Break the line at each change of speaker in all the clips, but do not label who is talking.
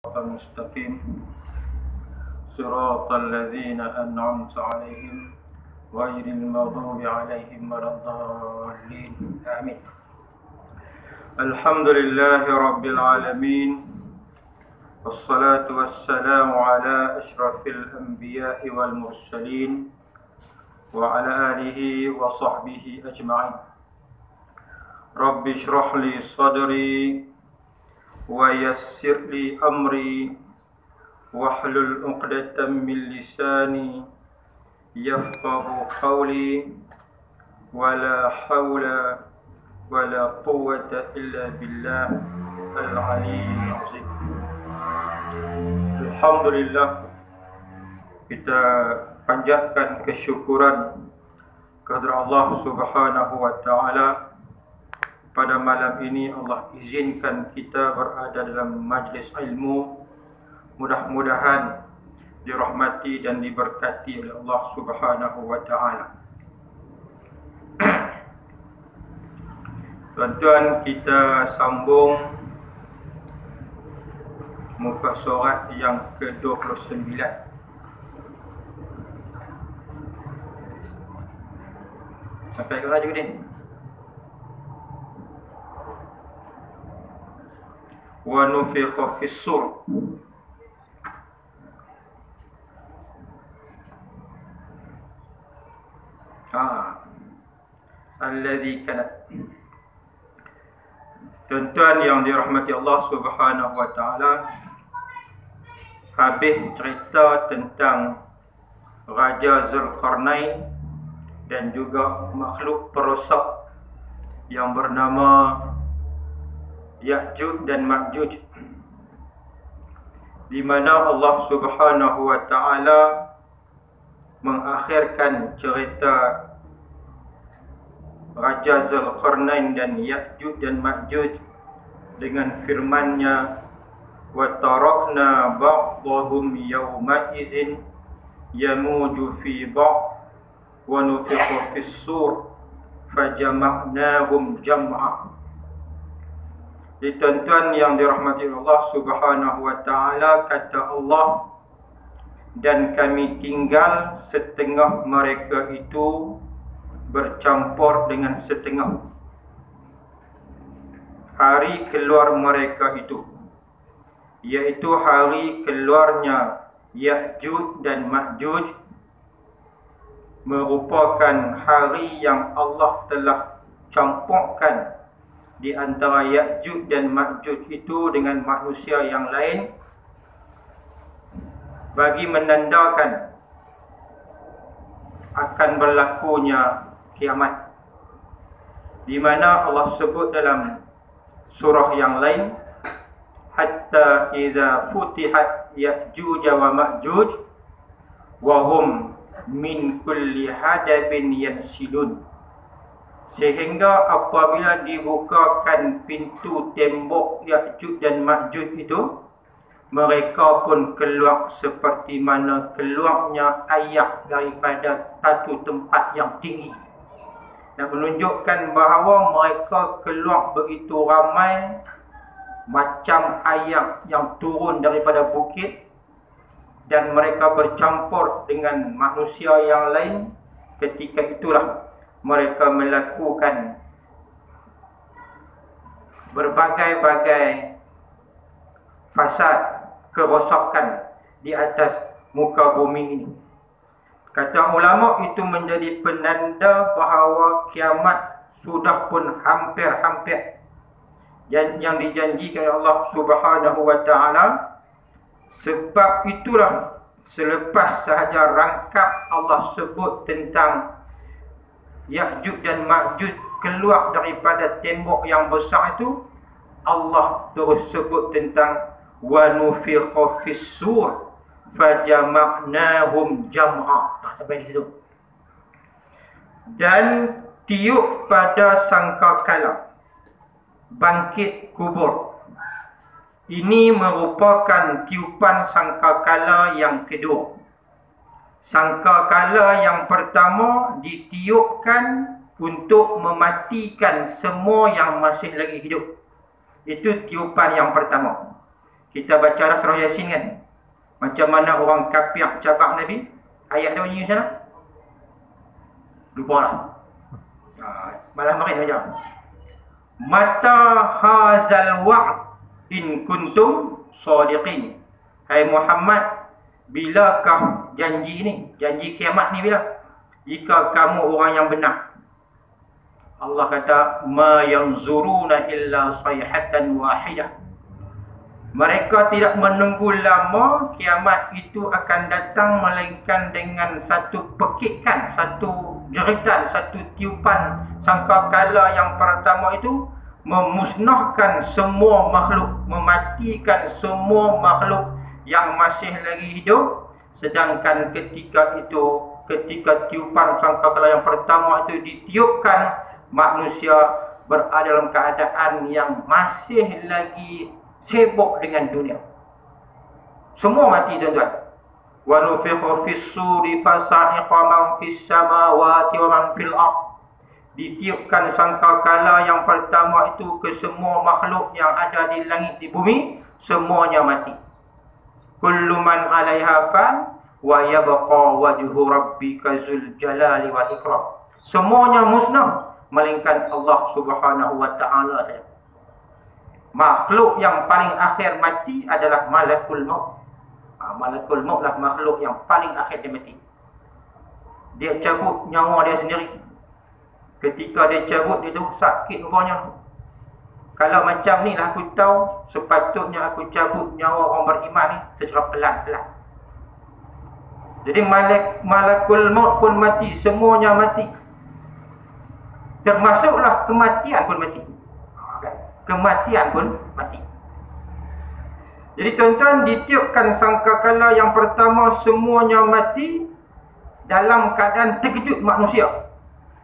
المستقيم صراط الذين أنعمت عليهم غير المغضوب عليهم ولا الضالين آمين. الحمد لله رب العالمين والصلاة والسلام على أشرف الأنبياء والمرسلين وعلى آله وصحبه أجمعين. رب اشرح لي صدري ويسر لي أمري واحلل عقدة من لساني يفقه قولي ولا حول ولا قوة إلا بالله العلي العظيم. Alhamdulillah, kita panjatkan kesyukuran kepada Allah Subhanahu wa taala. Pada malam ini Allah izinkan kita berada dalam majlis ilmu. Mudah-mudahan dirahmati dan diberkati oleh Allah Subhanahu wa taala. Tuan-tuan, kita sambung muka surat yang ke-29. Sampai ke mana juga ni? Wa nufikha fis sur. Alladhi kana. Tuan-tuan yang dirahmati Allah Subhanahu wa taala, habis cerita tentang Raja Zulkarnain dan juga makhluk perosak yang bernama Ya'juj dan Ma'juj, di mana Allah Subhanahu wa taala mengakhirkan cerita Raja Zulkarnain dan Ya'juj dan Ma'juj dengan firman-Nya, wa tarakna ba'dahum yawma idzin yamuju fi ba'd wa nufikha fis sur fajama'nahum jam'a. Tuan-tuan yang dirahmati Allah Subhanahu wa taala, kata Allah, dan kami tinggal setengah mereka itu bercampur dengan setengah. Hari keluar mereka itu, iaitu hari keluarnya Ya'juj dan Ma'juj, merupakan hari yang Allah telah campurkan di antara Ya'juj dan Ma'juj itu dengan manusia yang lain, bagi menandakan akan berlakunya kiamat, di mana Allah sebut dalam surah yang lain, hatta idza futihat Ya'juj wa Ma'juj wa hum min kulli hadabin yansilun. Sehingga apabila dibukakan pintu tembok Ya'juj dan Ma'juj itu, mereka pun keluar seperti mana keluarnya air daripada satu tempat yang tinggi. Dan menunjukkan bahawa mereka keluar begitu ramai, macam air yang turun daripada bukit, dan mereka bercampur dengan manusia yang lain. Ketika itulah mereka melakukan berbagai-bagai fasad, kerosakan di atas muka bumi ini. Kata ulama, itu menjadi penanda bahawa kiamat sudah pun hampir-hampir, yang dijanjikan oleh Allah Subhanahu wa taala. Sebab itulah selepas sahaja rangkap Allah sebut tentang Ya'juj dan Ma'juj keluar daripada tembok yang besar itu, Allah terus sebut tentang wa nufikha fis sur fajama'nahum jam'a. Sampai di situ. Dan tiup pada sangkakala, bangkit kubur. Ini merupakan tiupan sangkakala yang kedua. Sangkakala yang pertama ditiupkan untuk mematikan semua yang masih lagi hidup. Itu tiupan yang pertama. Kita baca dah surah Yasin kan. Macam mana orang kafir cabak Nabi. Ayat dia bunyi macam mana? Lupa lah. Malah makin macam. Mata hazal wa'd in kuntum sadiqin. Hai Muhammad, bilakah janji ni? Janji kiamat ni bila? Jika kamu orang yang benar. Allah kata, ma yanzuruna illa sayhatan wahidah. Mereka tidak menunggu lama kiamat itu akan datang melainkan dengan satu pekikan, satu jeritan, satu tiupan sangkakala yang pertama itu memusnahkan semua makhluk, mematikan semua makhluk yang masih lagi hidup. Sedangkan ketika itu, ketika tiupan sangkakala yang pertama itu ditiupkan, manusia berada dalam keadaan yang masih lagi sibuk dengan dunia. Semua mati tuan-tuan. Wa nufikha fis suri fasa'iqa man fis samawati wa man fil ardh. Ditiupkan sangkakala yang pertama itu ke semua makhluk yang ada di langit di bumi, semuanya mati. Kullu man 'alaiha fan wa yabqa wajhu rabbika dzul jalali wal ikram. Semuanya musnah melainkan Allah Subhanahu wa taala saja. Makhluk yang paling akhir mati adalah malakul maut. Malakul maut lah makhluk yang paling akhir dia mati. Dia cabut nyawa dia sendiri. Ketika dia cabut, dia tu sakit rupanya. Kalau macam ni lah aku tahu, sepatutnya aku cabut nyawa orang beriman ni secara pelan-pelan. Jadi malakul maut pun mati, semuanya mati. Termasuklah kematian pun mati. Kematian pun mati. Jadi tuan-tuan, ditiupkan sangkakala yang pertama semuanya mati dalam keadaan terkejut manusia.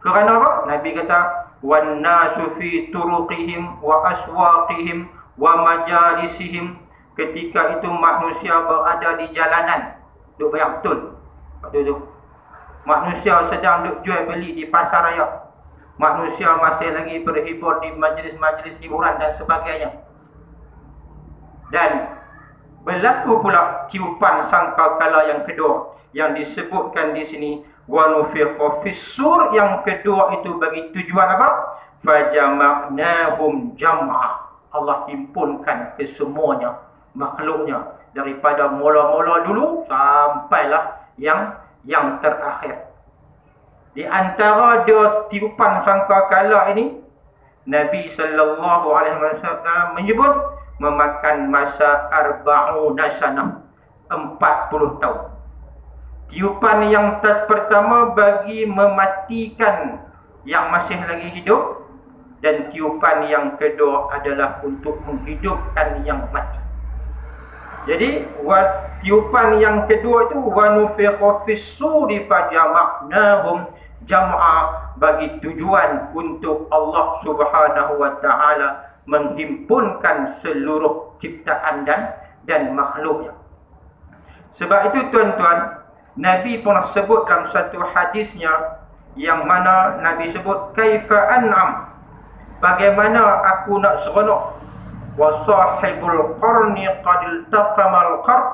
Kerana apa? Nabi kata, wan nasu fi turuqihim wa aswaqihim wa majalisihim. Ketika itu manusia berada di jalanan, duk bayar betul. Waktu tu manusia sedang duk jual beli di pasar raya. Manusia masih lagi berhibur di majlis-majlis hiburan dan sebagainya. Dan berlaku pula tiupan sangkakala yang kedua yang disebutkan di sini, wa nufikha fis-sur, yang kedua itu bagi tujuan apa? Fajama'nahum jam'a. Allah himpunkan kesemuanya makhluknya daripada mula-mula dulu sampailah yang terakhir. Di antara dua tiupan sangkakala ini, Nabi sallallahu alaihi wasallam menyebut memakan masa 40 sanah, 40 tahun. Tiupan yang pertama bagi mematikan yang masih lagi hidup, dan tiupan yang kedua adalah untuk menghidupkan yang mati. Jadi tiupan yang kedua itu wa nufikha fis-suri fajama'nahum jam'a, bagi tujuan untuk Allah Subhanahu wa taala menghimpunkan seluruh ciptaan dan makhluknya. Sebab itu tuan-tuan, Nabi pernah sebut dalam satu hadisnya yang mana Nabi sebut kaifa an'am, bagaimana aku nak seronok, wa sahibul qarni qad iltaqamal qarn,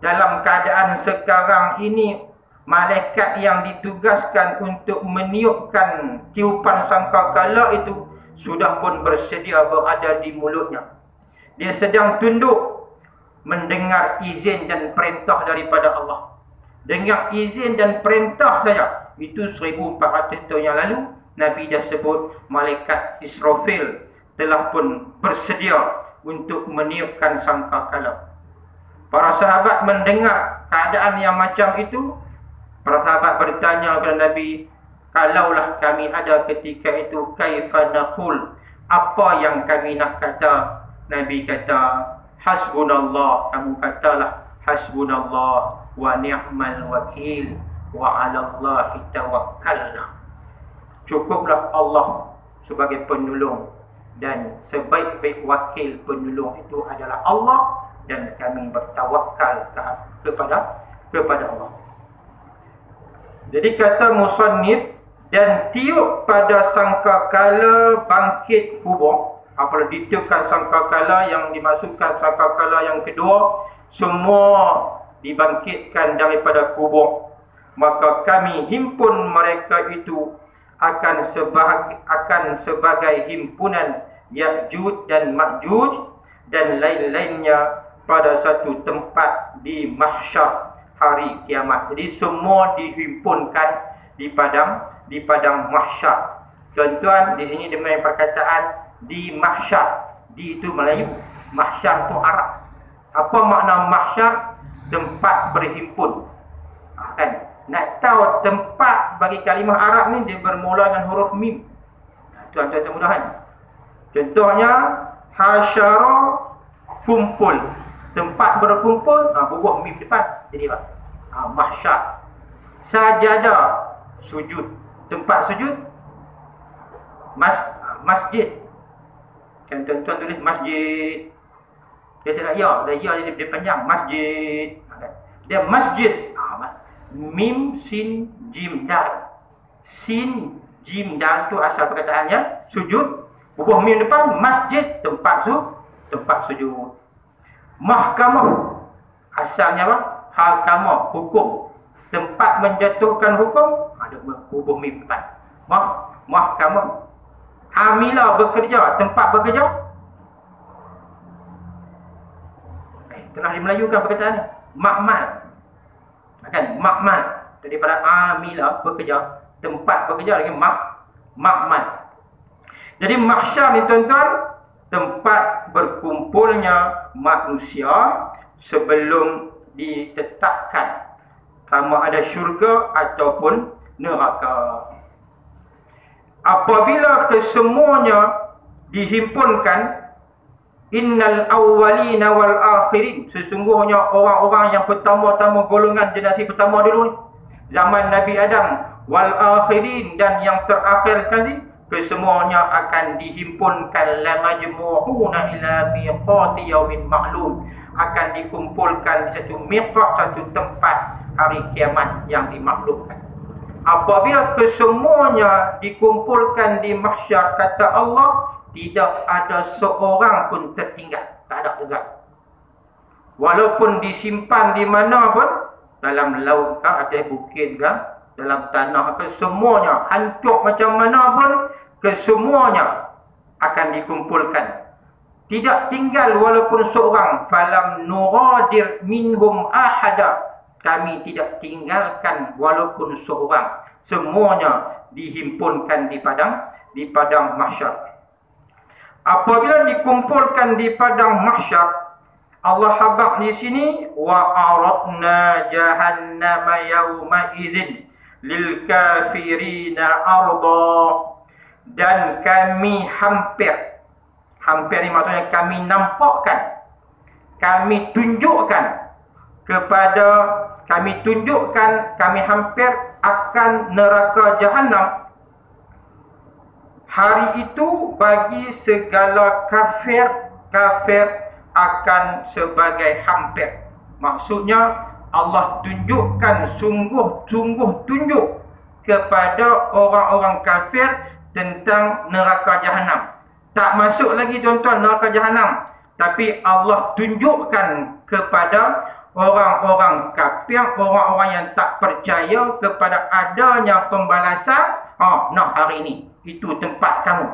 dalam keadaan sekarang ini malaikat yang ditugaskan untuk meniupkan tiupan sangkakala itu sudah pun bersedia berada di mulutnya. Dia sedang tunduk mendengar izin dan perintah daripada Allah. Dengar izin dan perintah saja, itu 1400 tahun yang lalu Nabi dah sebut malaikat Israfil telah pun bersedia untuk meniupkan sangkakala. Para sahabat mendengar keadaan yang macam itu. Para sahabat bertanya kepada Nabi, kalaulah kami ada ketika itu, kaifa naqul, apa yang kami nak kata? Nabi kata, hasbunallah, kamu katalah hasbunallah wa ni'mal wakil wa 'alallahi tawakkalna. Cukuplah Allah sebagai penolong, dan sebaik-baik wakil penolong itu adalah Allah, dan kami bertawakal kepada Allah. Jadi kata musannif, dan tiup pada sangkakala bangkit kubur, Apabila ditiupkan sangkakala, yang dimasukkan sangkakala yang kedua, semua dibangkitkan daripada kubur. Maka kami himpun mereka itu akan sebagai himpunan Ya'juj dan Ma'juj dan lain-lainnya pada satu tempat di mahsyar hari kiamat. Jadi semua dihimpunkan di padang mahsyar. Tuan-tuan, di sini dia main perkataan di mahsyar. Di itu Melayu, mahsyar tu Arab. Apa makna mahsyar? Tempat berhimpun. Kan? Nak tahu tempat bagi kalimah Arab ni, dia bermula dengan huruf mim. Tuan-tuan mudahan. Contohnya hasyara, kumpul. Tempat berkumpul, bubuh mim depan. Jadi apa? Mahsyar. Sajadah, sujud. Tempat sujud, masjid. Kan tuan-tuan tulis masjid. Dia tidak ya, dia panjang. Masjid. Dia masjid. Mim, sin, jim, dal. Sin, jim, dal tu asal perkataannya sujud. Bubuh mim depan, masjid, tempat sujud. Mahkamah, asalnya apa? Hakamah, hukum. Tempat menjatuhkan hukum, ada bubuh mim depan. Mahkamah. Amilah, bekerja, tempat bekerja. Telah dimelayukan perkataannya. Makmal. Kan? Makmal. Daripada amilah, bekerja. Tempat bekerja lagi makmal. Jadi mahsyar ni tuan-tuan, tempat berkumpulnya manusia sebelum ditetapkan sama ada syurga ataupun neraka. Apabila kesemuanya dihimpunkan, innal awwalina wal akhirin, sesungguhnya orang-orang yang pertama-tama, golongan generasi pertama dulu, zaman Nabi Adam, wal akhirin, dan yang terakhir kali, kesemuanya akan dihimpunkan, la majmu'una ila miqati yaumin ma'lum, akan dikumpulkan di satu miqat, satu tempat hari kiamat yang dimaklumkan. Apabila kesemuanya dikumpulkan di mahsyar, kata Allah, tidak ada seorang pun tertinggal. Tak ada tegak. Walaupun disimpan di mana pun, dalam laut ke, atas bukit ke, dalam tanah ke, semuanya hancur macam mana pun, kesemuanya akan dikumpulkan. Tidak tinggal walaupun seorang. Falam nuradir minhum ahada, kami tidak tinggalkan walaupun seorang. Semuanya dihimpunkan di padang mahsyar. Apabila dikumpulkan di padang mahsyar, Allah habaq di sini, wa aradna jahannama yawma idzin lil kafirina arda, dan kami hampir ni maksudnya kami nampakkan, kami tunjukkan kepada, kami hampir akan neraka Jahannam hari itu bagi segala kafir akan sebagai hampir. Maksudnya Allah tunjukkan, sungguh-sungguh tunjuk kepada orang-orang kafir tentang neraka Jahannam. Tak masuk lagi tuan-tuan neraka Jahannam, tapi Allah tunjukkan kepada orang-orang kafir, orang-orang yang tak percaya kepada adanya pembalasan. Hari ini, itu tempat kamu.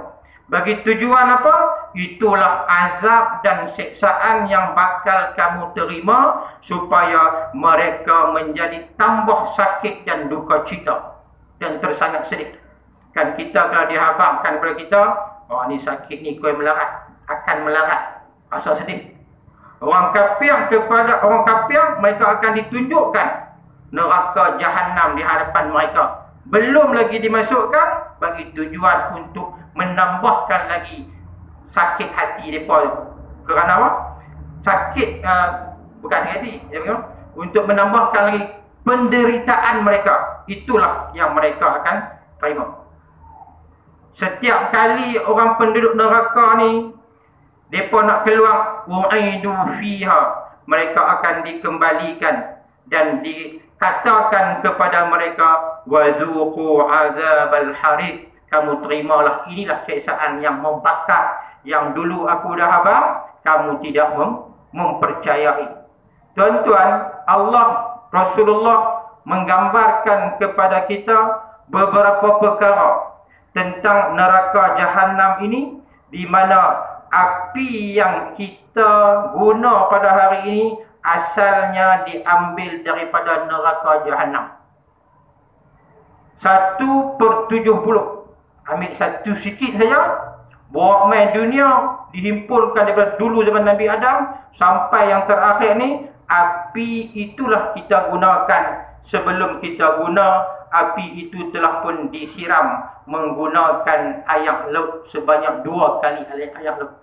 Bagi tujuan apa? Itulah azab dan siksaan yang bakal kamu terima, supaya mereka menjadi tambah sakit dan duka cita dan tersangat sedih. Kan kita kalau dihabaqkan kepada kita, ni sakit ni kau melarat, akan melarat, asal sedih. Orang kafir, kepada orang kafir, mereka akan ditunjukkan neraka Jahannam di hadapan mereka. Belum lagi dimasukkan, bagi tujuan untuk menambahkan lagi sakit hati mereka. Kerana apa? Sakit, bukan sakit hati, untuk menambahkan lagi penderitaan mereka. Itulah yang mereka akan terima. Setiap kali orang penduduk neraka ni, mereka nak keluar, u'idu fiha, mereka akan dikembalikan dan dikatakan kepada mereka, wadzuqu azabal hariq, kamu terimalah, inilah siksaan yang membakar, yang dulu aku dah abang, kamu tidak mempercayai. Tuan-tuan, Allah, Rasulullah menggambarkan kepada kita beberapa perkara tentang neraka Jahannam ini, di mana api yang kita guna pada hari ini asalnya diambil daripada neraka Jahannam. 1/70. Ambil satu sikit saja, bawa main dunia, dihimpunkan daripada dulu zaman Nabi Adam sampai yang terakhir ni, api itulah kita gunakan. Sebelum kita guna, api itu telah pun disiram menggunakan air laut sebanyak 2 kali air laut.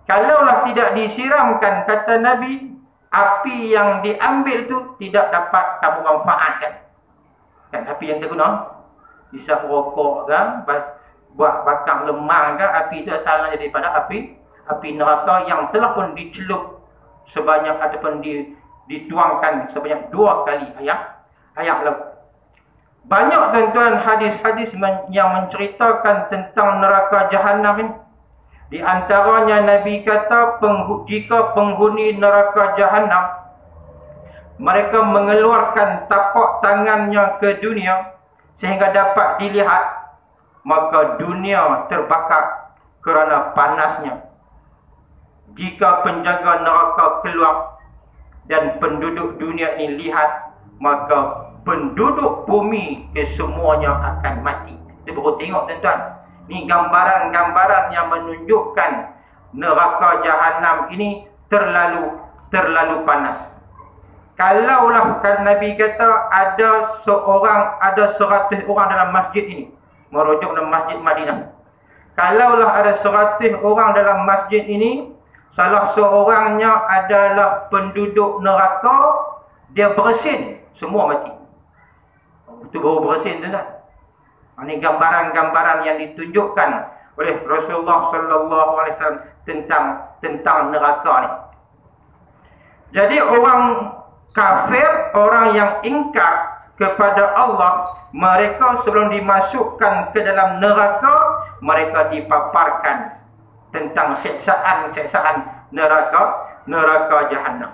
Kalaulah tidak disiramkan, kata Nabi, api yang diambil itu tidak dapat kamu manfaatkan. Kan api yang kita guna, bisa rokok ke, buat bakar lemang ke, api itu asalnya daripada api neraka yang telah pun dicelup sebanyak ataupun dituangkan sebanyak 2 kali air laut. Banyak tuan-tuan hadis-hadis yang menceritakan tentang neraka Jahannam ini. Di antaranya Nabi kata, jika penghuni neraka Jahannam mereka mengeluarkan tapak tangannya ke dunia sehingga dapat dilihat, maka dunia terbakar kerana panasnya. Jika penjaga neraka keluar dan penduduk dunia ini lihat, maka penduduk bumi kesemuanya akan mati. Kita baru tengok tuan-tuan. Ini gambaran-gambaran yang menunjukkan neraka Jahannam ini terlalu panas. Kalaulah kan Nabi kata ada 100 orang dalam masjid ini, merujuk dalam masjid Madinah. Kalaulah ada 100 orang dalam masjid ini, salah seorangnya adalah penduduk neraka, dia bersin, semua mati. Itu baru bersin tu kan. Ini gambaran-gambaran yang ditunjukkan oleh Rasulullah sallallahu alaihi wasallam tentang neraka ni. Jadi orang kafir, orang yang ingkar kepada Allah, mereka sebelum dimasukkan ke dalam neraka, mereka dipaparkan tentang siksaan neraka Jahannam.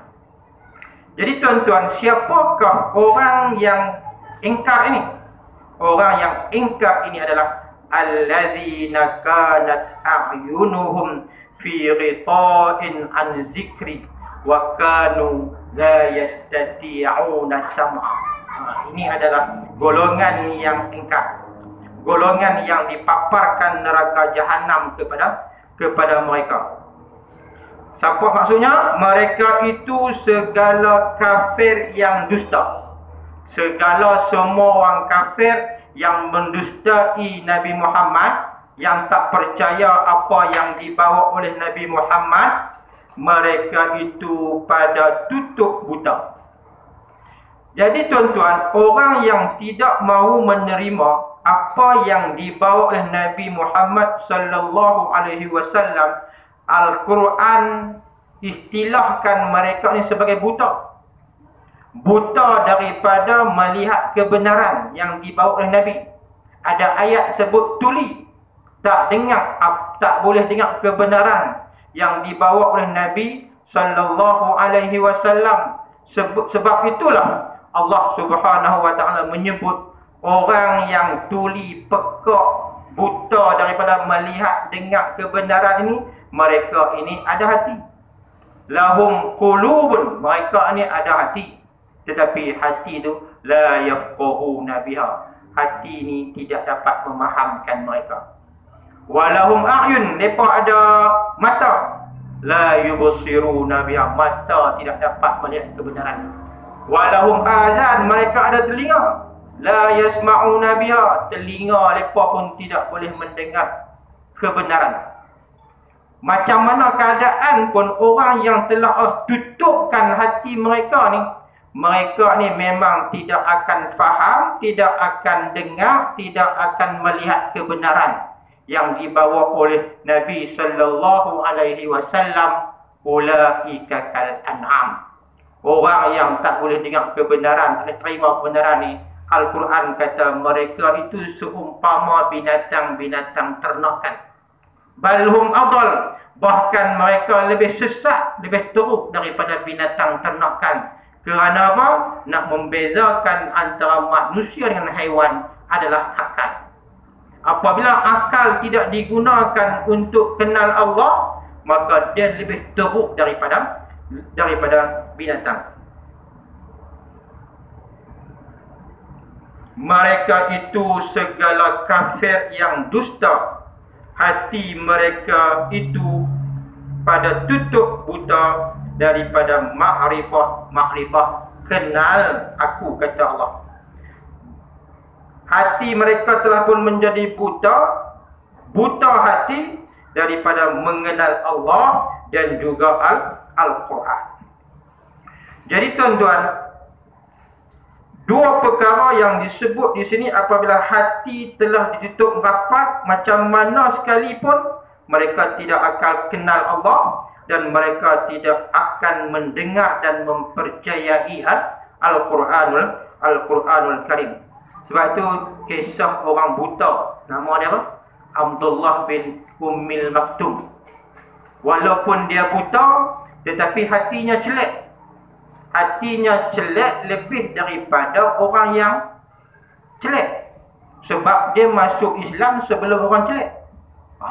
Jadi tuan-tuan, siapakah orang yang ingkar ini? Orang yang ingkar ini adalah alladzina kanat a'yunuhum fi ghita'in an zikri wa kanu la yastati'una sam'a. Ini adalah golongan yang ingkar, golongan yang dipaparkan neraka Jahannam kepada mereka. Siapa maksudnya? Mereka itu segala kafir yang dusta. Segala semua orang kafir yang mendustai Nabi Muhammad, yang tak percaya apa yang dibawa oleh Nabi Muhammad, mereka itu pada tutup buta. Jadi tuan-tuan, orang yang tidak mahu menerima apa yang dibawa oleh Nabi Muhammad sallallahu alaihi wasallam, Al-Quran istilahkan mereka ni sebagai buta. Buta daripada melihat kebenaran yang dibawa oleh Nabi. Ada ayat sebut tuli, tak boleh dengar kebenaran yang dibawa oleh Nabi sallallahu alaihi wasallam. Sebab itulah Allah Subhanahu wa taala menyebut orang yang tuli, pekak, buta daripada melihat dengar kebenaran ini, mereka ini ada hati. Lahum qulubun, mereka ini ada hati, tetapi hati itu la yafqahuna biha, hati ini tidak dapat memahamkan mereka. Walahum a'yun, mereka ada mata, la yubsiruna biha, mata tidak dapat melihat kebenaran. Walahum azan, mereka ada telinga, la yasma'una biha, telinga mereka pun tidak boleh mendengar kebenaran. Macam mana keadaan pun orang yang telah tutupkan hati mereka ni, mereka ni memang tidak akan faham, tidak akan dengar, tidak akan melihat kebenaran yang dibawa oleh Nabi sallallahu alaihi wasallam. Ulaika kal an'am, orang yang tak boleh dengar kebenaran, tak boleh terima kebenaran ni, Al-Quran kata mereka itu seumpama binatang-binatang ternakan. balhum adal, bahkan mereka lebih sesat, lebih teruk daripada binatang ternakan. Kerana apa? Nak membezakan antara manusia dengan haiwan adalah akal. Apabila akal tidak digunakan untuk kenal Allah, maka dia lebih teruk daripada binatang. Mereka itu segala kafir yang dusta. Hati mereka itu pada tutup buta daripada makrifah kenal aku, kata Allah. Hati mereka telah pun menjadi buta hati daripada mengenal Allah dan juga Al-Quran. Jadi tuan-tuan, dua perkara yang disebut di sini, apabila hati telah ditutup rapat, macam mana sekalipun mereka tidak akan kenal Allah dan mereka tidak akan mendengar dan mempercayai Al-Quranul Karim. Sebab itu kisah orang buta, nama dia apa? Abdullah bin Ummil Maktum. Walaupun dia buta, tetapi hatinya celak. Hatinya celak lebih daripada orang yang celak. Sebab dia masuk Islam sebelum orang celak.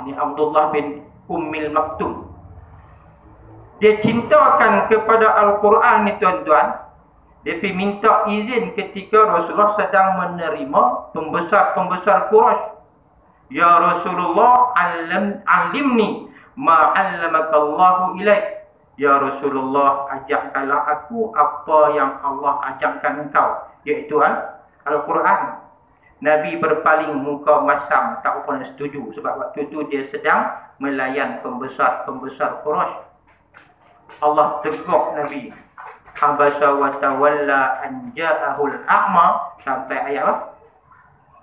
Ini Abdullah bin Ummil Maktum. Dia cintakan kepada Al-Quran ni tuan-tuan. Dia pergi minta izin ketika Rasulullah sedang menerima pembesar-pembesar Quraisy. Ya Rasulullah, alimni ma 'allamakallahu ilaik. Ya Rasulullah, ajarkanlah aku apa yang Allah ajarkan engkau, iaitu Al-Quran. Nabi berpaling muka masam, tak pernah setuju. Sebab waktu itu dia sedang melayan pembesar-pembesar Quraisy. Allah tegur Nabi. Habasa wa tawalla an ja'ahul a'ma, sampai ayat apa?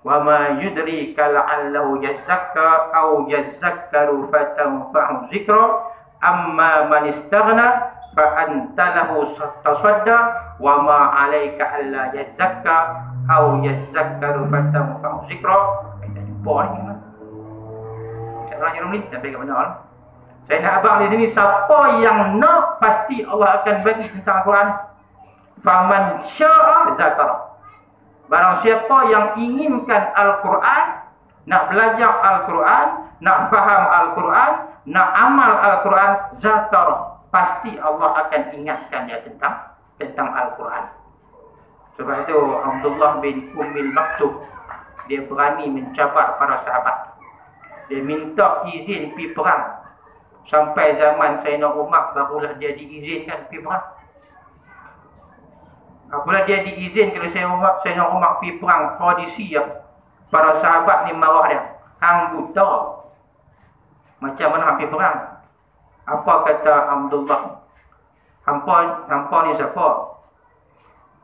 Wa ma yudrika la'allahu yazakka aw yazakkaru fatanfa'u zikra amma man istaghna fa anta lahu tasadda wa ma 'alaika alla yazakka aw yazakkaru fatanfa'u zikra. Kita jumpa ni kan. Tak pernah ni tapi kat mana? Saya nak abang di sini, siapa yang nak, pasti Allah akan bagi tentang Al-Quran. Faman sya'a zakara. Barang siapa yang inginkan Al-Quran, nak belajar Al-Quran, nak faham Al-Quran, nak amal Al-Quran, zakara. Pasti Allah akan ingatkan dia tentang Al-Quran. Sebab itu Abdullah bin Ummil Maktum, dia berani mencabar para sahabat. Dia minta izin pergi perang. Sampai zaman Sayyidina Umar barulah dia diizinkan pergi perang. Apabila dia diizinkan oleh Sayyidina Umar pergi perang Qadisiyah, para sahabat ni marah dia. Hang buta, macam mana pergi perang? Apa kata Abdullah? Hampa ni siapa?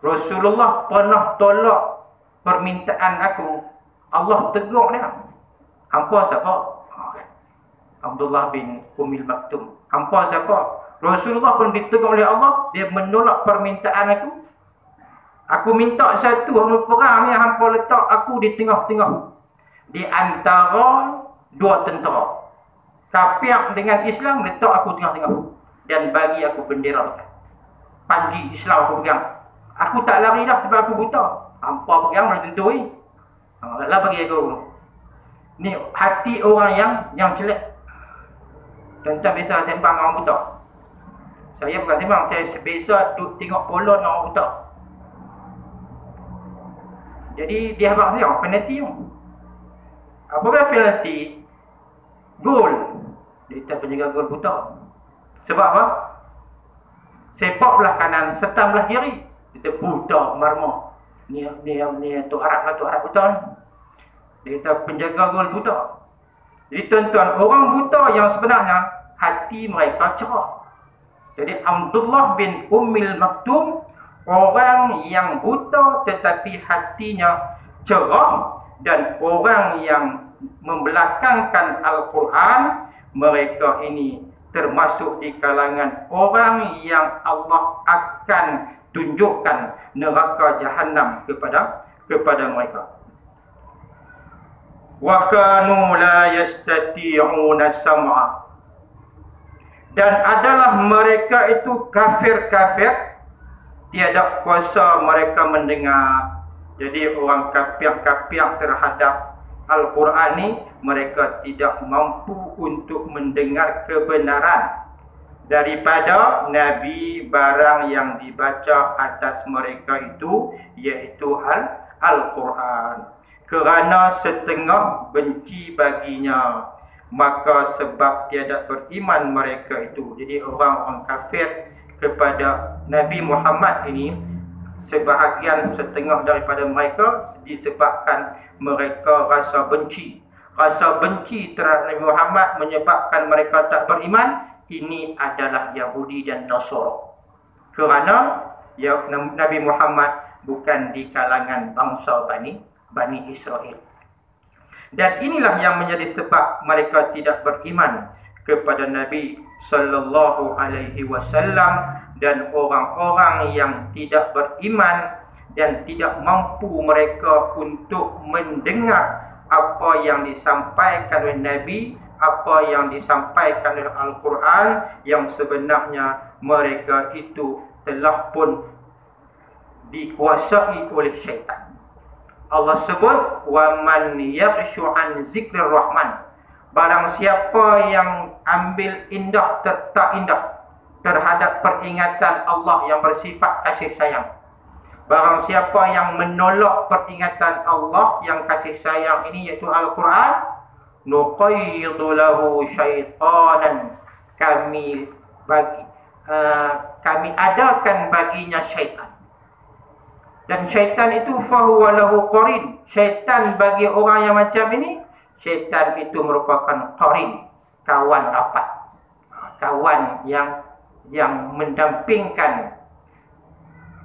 Rasulullah pernah tolak permintaan aku. Allah tegur dia. Hampa siapa? Abdullah bin Ummil Maktum. Hampa siapa? Rasulullah pun ditegur oleh Allah, dia menolak permintaan aku. Aku minta satu orang perang ni, hampa letak aku di tengah-tengah, di antara dua tentera. Kafir dengan Islam, letak aku tengah-tengah dan bagi aku bendera. Panji Islam aku pegang. Aku tak lari dah sebab aku buta. Hampa pegang mana tentu ni. Lah bagi aku. Ni hati orang yang celak. Tuan-tuan biasa sembang dengan orang buta. Saya bukan sembang, saya biasa duduk tengok bola dengan orang buta. Jadi dia habaq saya, penalti tu. Apabila penalti, gol, dia tak penjaga gol buta. Sebab apa? Sepak belah kanan, serta belah kiri. Kita buta marmah. Ni tu Arab lah, tu Arab buta ni. Dia kata penjaga gol buta. Jadi tuan-tuan, orang buta yang sebenarnya hati mereka cerah. Jadi Abdullah bin Ummil Maktum, orang yang buta tetapi hatinya cerah, dan orang yang membelakangkan Al-Quran, mereka ini termasuk di kalangan orang yang Allah akan tunjukkan neraka Jahannam kepada mereka. wa kanu la yastati'una sam'a, dan adalah mereka itu kafir-kafir, tiada kuasa mereka mendengar. Jadi orang kafir-kafir terhadap Al-Quran ni, mereka tidak mampu untuk mendengar kebenaran daripada Nabi barang yang dibaca atas mereka itu, iaitu Al-Quran. Kerana setengah benci baginya, maka sebab tiada beriman mereka itu. Jadi orang-orang kafir kepada Nabi Muhammad ini, sebahagian setengah daripada mereka disebabkan mereka rasa benci. Rasa benci terhadap Nabi Muhammad menyebabkan mereka tak beriman. Ini adalah Yahudi dan Nasara. Kerana Nabi Muhammad bukan di kalangan bangsa Bani Israel. Dan inilah yang menjadi sebab mereka tidak beriman kepada Nabi sallallahu alaihi wasallam, dan orang-orang yang tidak beriman dan tidak mampu mereka untuk mendengar apa yang disampaikan oleh Nabi, apa yang disampaikan oleh Al-Quran, yang sebenarnya mereka itu telah pun dikuasai oleh syaitan. Allah sebut, وَمَنْ يَغْشُ عَنْ ذِكْرِ الرَّحْمَنِ, barang siapa yang ambil indah tak indah terhadap peringatan Allah yang bersifat kasih sayang. Barang siapa yang menolak peringatan Allah yang kasih sayang ini, iaitu Al-Quran, nuqayyidu lahu syaitanan, kami adakan baginya syaitan. Dan syaitan itu fahuwa lahu qarin, syaitan bagi orang yang macam ini, syaitan itu merupakan qarin, kawan rapat, kawan yang mendampingkan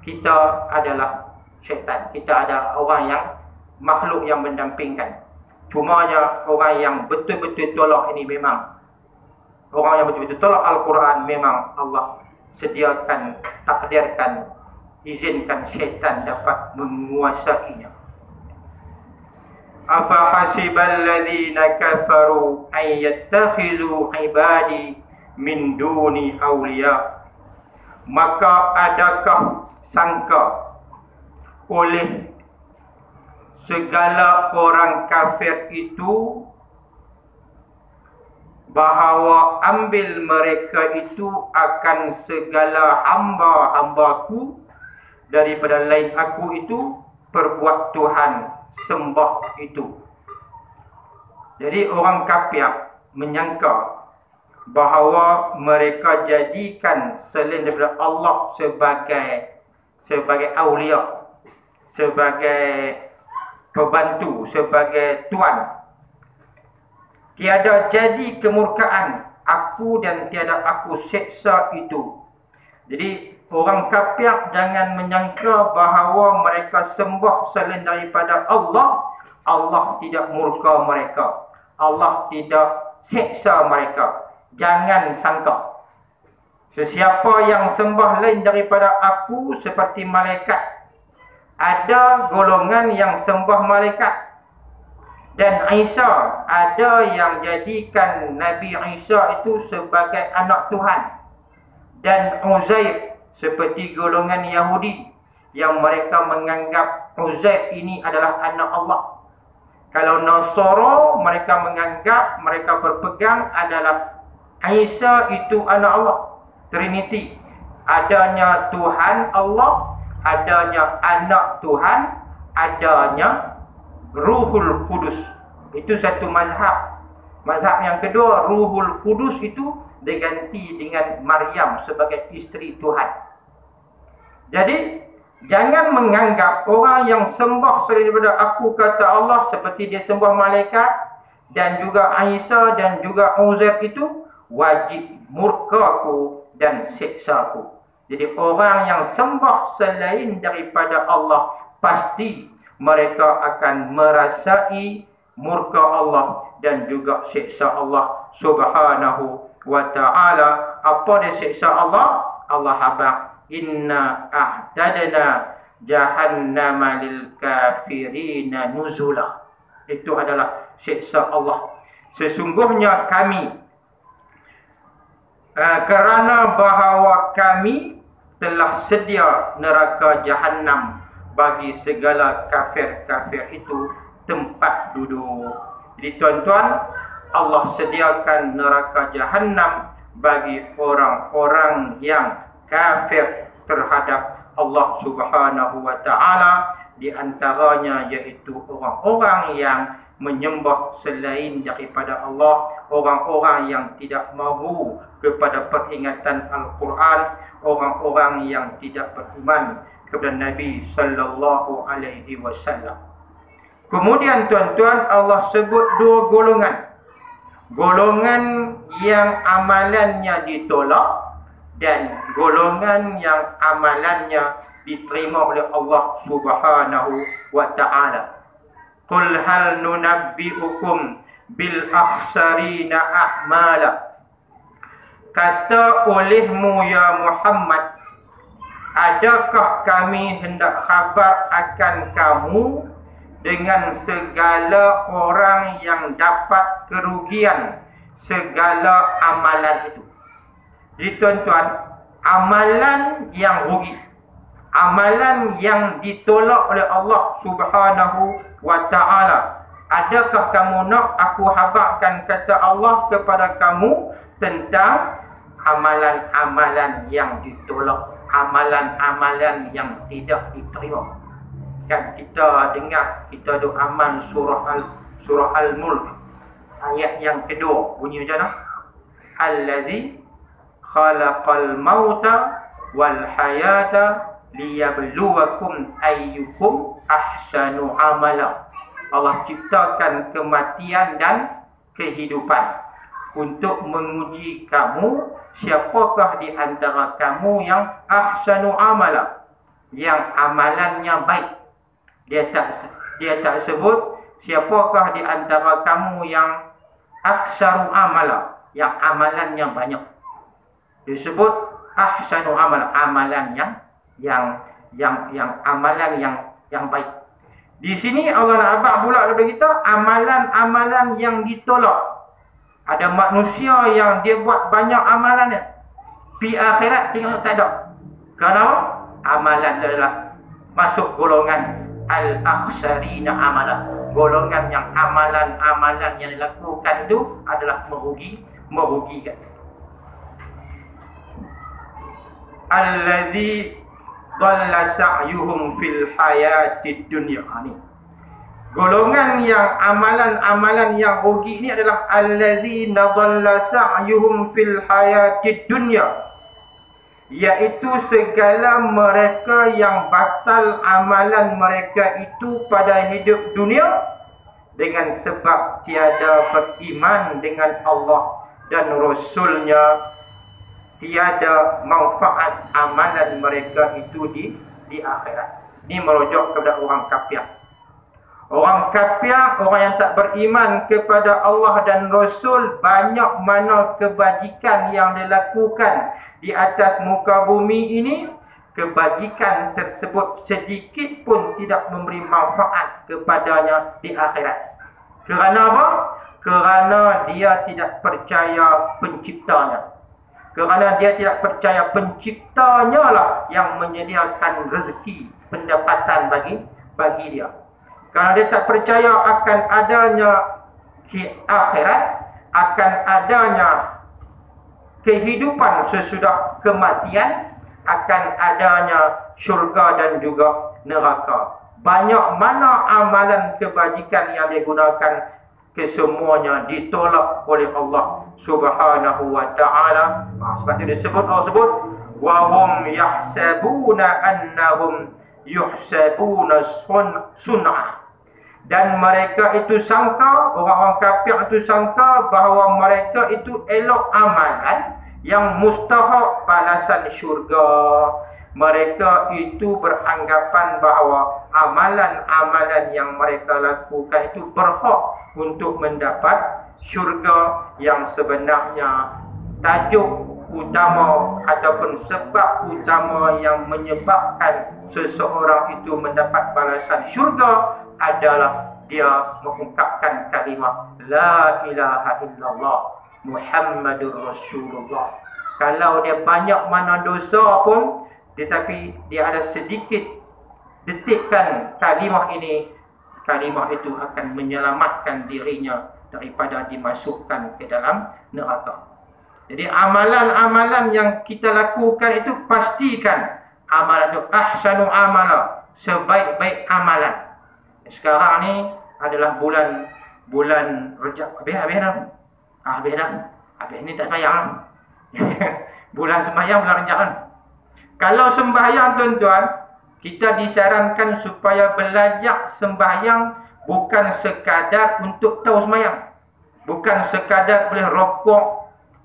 kita adalah syaitan. Kita ada orang yang makhluk yang mendampingkan. Cumanya orang yang betul-betul tolak ini memang orang yang betul-betul tolak Al-Quran, memang Allah sediakan, takdirkan, izinkan syaitan dapat menguasainya. Afa hasibal ladzina kafaru ay yattakhizu ibadi min duni awliya, maka adakah sangka oleh segala orang kafir itu bahawa ambil mereka itu akan segala hamba-hambaku daripada lain aku itu perbuat Tuhan sembah itu. Jadi orang kafir menyangka bahawa mereka jadikan selain daripada Allah sebagai awliya, sebagai pembantu, sebagai tuan. Tiada jadi kemurkaan aku dan tiada aku seksa itu. Jadi orang kafir jangan menyangka bahawa mereka sembah selain daripada Allah, Allah tidak murka mereka, Allah tidak seksa mereka. Jangan sangka. Sesiapa yang sembah lain daripada aku seperti malaikat, ada golongan yang sembah malaikat, dan Isa, ada yang jadikan Nabi Isa itu sebagai anak Tuhan, dan Uzair seperti golongan Yahudi yang mereka menganggap Uzair ini adalah anak Allah. Kalau Nasara, mereka menganggap, mereka berpegang adalah Isa itu anak Allah. Trinity, adanya Tuhan Allah, adanya anak Tuhan, adanya Ruhul Kudus. Itu satu mazhab. Mazhab yang kedua, Ruhul Kudus itu diganti dengan Maryam sebagai isteri Tuhan. Jadi jangan menganggap orang yang sembah selain daripada aku, kata Allah, seperti dia sembah malaikat dan juga Isa dan juga Uzair itu wajib murkaku dan siksaku. Jadi orang yang sembah selain daripada Allah, pasti mereka akan merasai murka Allah dan juga siksa Allah subhanahu wa ta'ala. Apa dia siksa Allah? Allah habaq, inna a'tadna jahannama lil kafirina nuzula. Itu adalah siksa Allah. Sesungguhnya kami, kerana bahawa kami telah sedia neraka Jahannam bagi segala kafir-kafir itu tempat duduk. Jadi tuan-tuan, Allah sediakan neraka Jahannam bagi orang-orang yang kafir terhadap Allah Subhanahu wa taala, di antaranya iaitu orang-orang yang menyembah selain daripada Allah, orang-orang yang tidak mahu kepada peringatan Al-Quran, orang-orang yang tidak beriman kepada Nabi sallallahu alaihi wasallam. Kemudian tuan-tuan, Allah sebut dua golongan. Golongan yang amalannya ditolak dan golongan yang amalannya diterima oleh Allah Subhanahu wa taala. Qul hal nunabbi'ukum bil akhsarina a'mala. Kata olehmu ya Muhammad, adakah kami hendak khabar akan kamu dengan segala orang yang dapat kerugian segala amalan itu? Jadi tuan-tuan, amalan yang rugi, amalan yang ditolak oleh Allah Subhanahu wa ta'ala, adakah kamu nak aku habarkan kata Allah kepada kamu tentang amalan-amalan yang ditolak, amalan-amalan yang tidak diterima? Kan kita dengar, kita duk amal surah Al-Mulk ayat yang kedua, bunyi macam mana? Allazi khalaqal mauta wal hayata liyabluwakum ayyukum ahsanu amala. Allah ciptakan kematian dan kehidupan untuk menguji kamu, siapakah di antara kamu yang ahsanu amala, yang amalannya baik. Dia tak sebut siapakah di antara kamu yang aksaru amala, yang amalannya banyak. Disebut ahsanu amala, amalan yang amalan yang baik. Di sini Allah nak abang pula kepada kita amalan-amalan yang ditolak. Ada manusia yang dia buat banyak amalannya, pi akhirat tengok tak ada. Kenapa? Amalan adalah masuk golongan al-akhsarina amala, golongan yang amalan-amalan yang dilakukan itu adalah merugikan. Allazi dhalla sa'yuhum fil hayatid dunya. Ni golongan yang amalan-amalan yang rugi ini adalah allazina dhalla sa'yuhum fil hayatid dunya, iaitu segala mereka yang batal amalan mereka itu pada hidup dunia dengan sebab tiada beriman dengan Allah dan Rasulnya, tiada manfaat amalan mereka itu di akhirat. Ini merujuk kepada orang kafir. Orang kafir, orang yang tak beriman kepada Allah dan Rasul, banyak mana kebajikan yang dilakukan di atas muka bumi ini, kebajikan tersebut sedikit pun tidak memberi manfaat kepadanya di akhirat. Kerana apa? Kerana dia tidak percaya penciptanya. Kerana dia tidak percaya penciptanya lah yang menyediakan rezeki, pendapatan bagi dia. Kerana dia tak percaya akan adanya akhirat, akan adanya kehidupan sesudah kematian, akan adanya syurga dan juga neraka. Banyak mana amalan kebajikan yang digunakan, kesemuanya ditolak oleh Allah Subhanahu wa ta'ala. Sebab itu disebut, Allah sebut wa hum yahsabuna annahum yuhsabuna sun'ah. Dan mereka itu sangka, orang-orang kafir itu sangka bahawa mereka itu elok amalan yang mustahak balasan syurga. Mereka itu beranggapan bahawa amalan-amalan yang mereka lakukan itu berhak untuk mendapat syurga, yang sebenarnya tajuk utama ataupun sebab utama yang menyebabkan seseorang itu mendapat balasan syurga adalah dia mengungkapkan kalimah La ilaha illallah Muhammadur Rasulullah. Kalau dia banyak mana dosa pun, tetapi dia ada sedikit detikkan kalimah ini, kalimah itu akan menyelamatkan dirinya daripada dimasukkan ke dalam neraka. Jadi amalan-amalan yang kita lakukan itu, pastikan amalan itu ahsanu amala, sebaik-baik amalan. Sekarang ni adalah bulan Rajab. Habis dah. Habis dah. Habis ni tak sayang. Bulan sembahyang, bulan Rajab kan. Kalau sembahyang tuan-tuan, kita disarankan supaya belajar sembahyang bukan sekadar untuk tahu sembahyang. Bukan sekadar boleh rokok,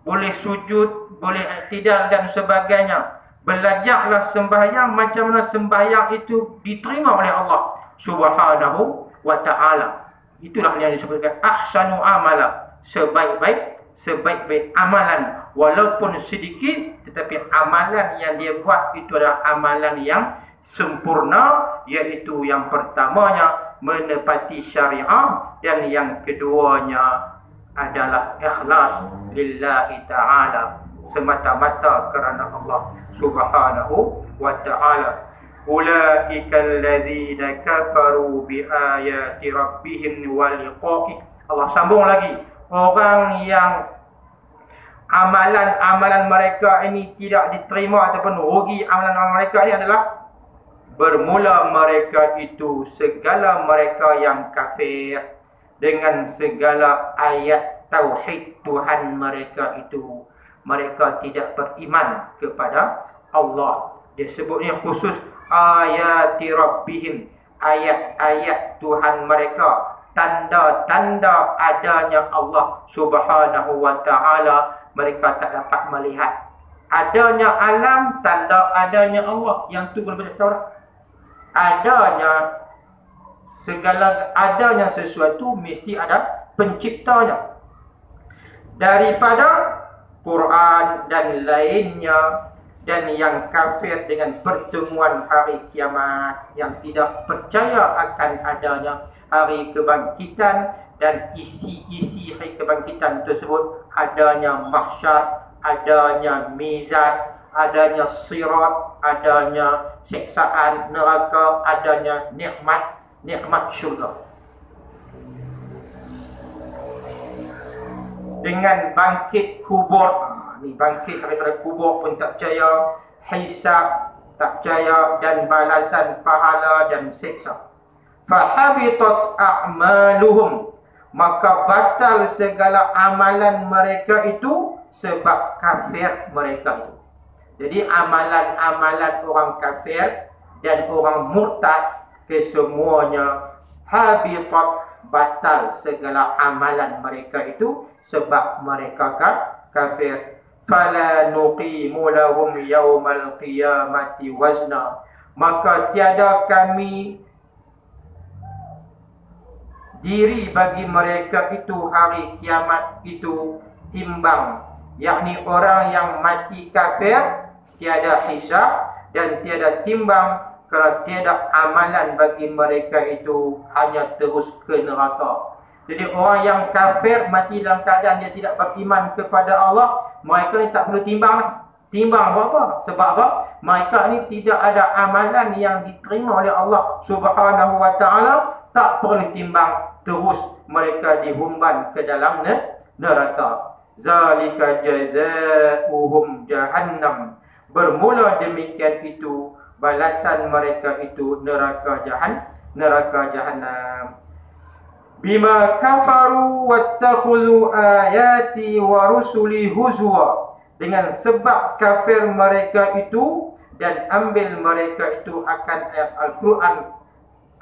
boleh sujud, boleh iktidal dan sebagainya. Belajarlah sembahyang macam mana sembahyang itu diterima oleh Allah Subhanahu wa ta'ala. Itulah yang disebutkan ahsanu amala, sebaik-baik amalan. Walaupun sedikit, tetapi amalan yang dia buat itu adalah amalan yang sempurna, iaitu yang pertamanya menepati syariah, dan yang keduanya adalah ikhlas lillahi ta'ala, semata-mata kerana Allah Subhanahu wa ta'ala. Ulaika alladhina kafaru biayati rabbihim wa liqa'i. Allah sambung lagi, orang yang amalan-amalan mereka ini tidak diterima ataupun rugi amalan mereka ini adalah bermula mereka itu segala mereka yang kafir dengan segala ayat tauhid Tuhan mereka itu. Mereka tidak beriman kepada Allah. Dia sebutnya khusus ayati rabbihim, ayat-ayat Tuhan mereka, tanda-tanda adanya Allah Subhanahu wa ta'ala. Mereka tak dapat melihat adanya alam, tanda adanya Allah. Yang tu boleh baca Taurat. Adanya sesuatu mesti ada penciptanya. Daripada Quran dan lainnya. Dan yang kafir dengan pertemuan hari kiamat, yang tidak percaya akan adanya hari kebangkitan, dan isi-isi hari kebangkitan tersebut adanya mahsyar, adanya mizan, adanya sirat, adanya siksaan neraka, adanya nikmat syurga. Dengan bangkit kubur, ni bangkit daripada kubur pun tak percaya, hisab tak percaya, dan balasan pahala dan siksa. Fahabitat a'maluhum, maka batal segala amalan mereka itu sebab kafir mereka itu. Jadi amalan-amalan orang kafir dan orang murtad, kesemuanya habitat, batal segala amalan mereka itu sebab mereka kafir. Fala nuqimu lahum yawmal qiyamati wazna, maka tiada kami diri bagi mereka itu hari kiamat itu timbang, yakni orang yang mati kafir tiada hisab dan tiada timbang, kerana tiada amalan bagi mereka itu, hanya terus ke neraka. Jadi orang yang kafir mati dalam keadaan dia tidak beriman kepada Allah, mereka ni tak perlu timbang. Timbang apa? Sebab apa? Mereka ni tidak ada amalan yang diterima oleh Allah Subhanahu wa ta'ala, tak perlu timbang, terus mereka dihumban ke dalam neraka. Zalika jazaohum jahannam, bermula demikian itu balasan mereka itu neraka jahannam. Bima kafaru wattakhudhu ayati wa rusuli huzwa, dengan sebab kafir mereka itu dan ambil mereka itu akan ayat Al-Quran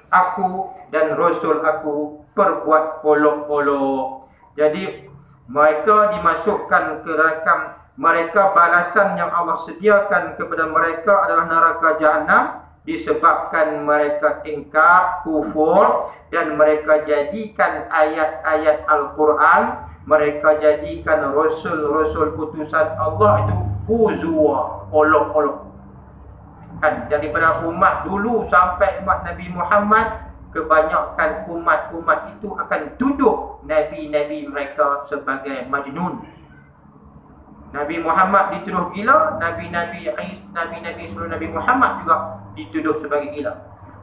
aku dan Rasul aku perbuat olok-olok. Jadi mereka dimasukkan ke rakam mereka, balasan yang Allah sediakan kepada mereka adalah neraka jahannam, disebabkan mereka ingkar, kufur, dan mereka jadikan ayat-ayat Al-Quran, mereka jadikan Rasul-Rasul putusan Allah itu huzwa, olok-olok. Kan, daripada umat dulu sampai umat Nabi Muhammad, kebanyakan umat-umat itu akan tuduh Nabi-Nabi mereka sebagai majnun. Nabi Muhammad dituduh gila, Nabi-Nabi sebelum Nabi Muhammad juga dituduh sebagai gila.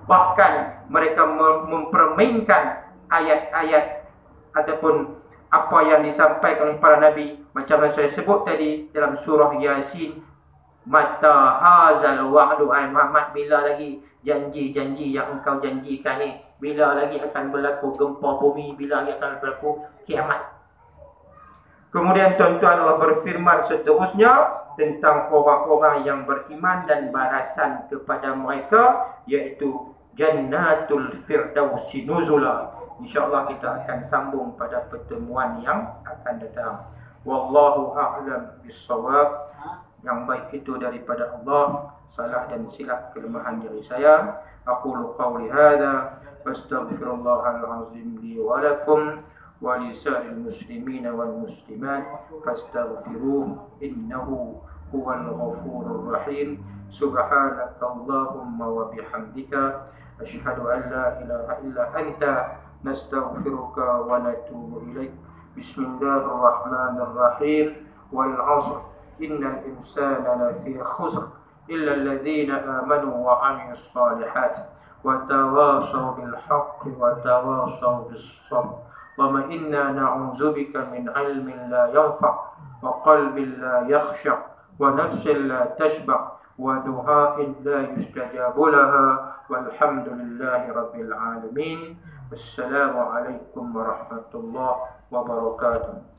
Bahkan mereka mempermainkan ayat-ayat ataupun apa yang disampaikan oleh para Nabi. Macam yang saya sebut tadi dalam surah Yasin, mata hazal wa'du, ay Muhammad, bila lagi janji-janji yang engkau janjikan ni, bila lagi akan berlaku gempa bumi, bila lagi akan berlaku kiamat. Kemudian tuan-tuan Allah berfirman seterusnya tentang orang-orang yang beriman dan balasan kepada mereka, iaitu Jannatul Firdausi nuzula. InsyaAllah kita akan sambung pada pertemuan yang akan datang. Wallahu a'lam bissawab. Yang baik itu daripada Allah, salah dan silap kelemahan dari saya. Aqulu qawli hadza wastaghfirullahal azim li wa lakum wa lisa'il muslimin wal muslimat fastaghfiruhu innahu huwal ghafurur rahim. Subhanakallahumma wa bihamdika asyhadu an la ilaha illa anta nastaghfiruka wa natubu ilaik. Bismillahirrahmanirrahim. Wal 'ashr innal insana lafi khusr illa alladhina amanu wa 'amilus salihati wa tawasaw bil haqqi wa tawasaw bis sabr. Wa inna na'udzubika min 'ilmin la yanfa' wa qalbin la yakhsha' wa nafsin la tashba' wa du'a'in la yustajabu laha walhamdulillahi rabbil alamin. Wassalamu alaikum warahmatullahi wabarakatuh.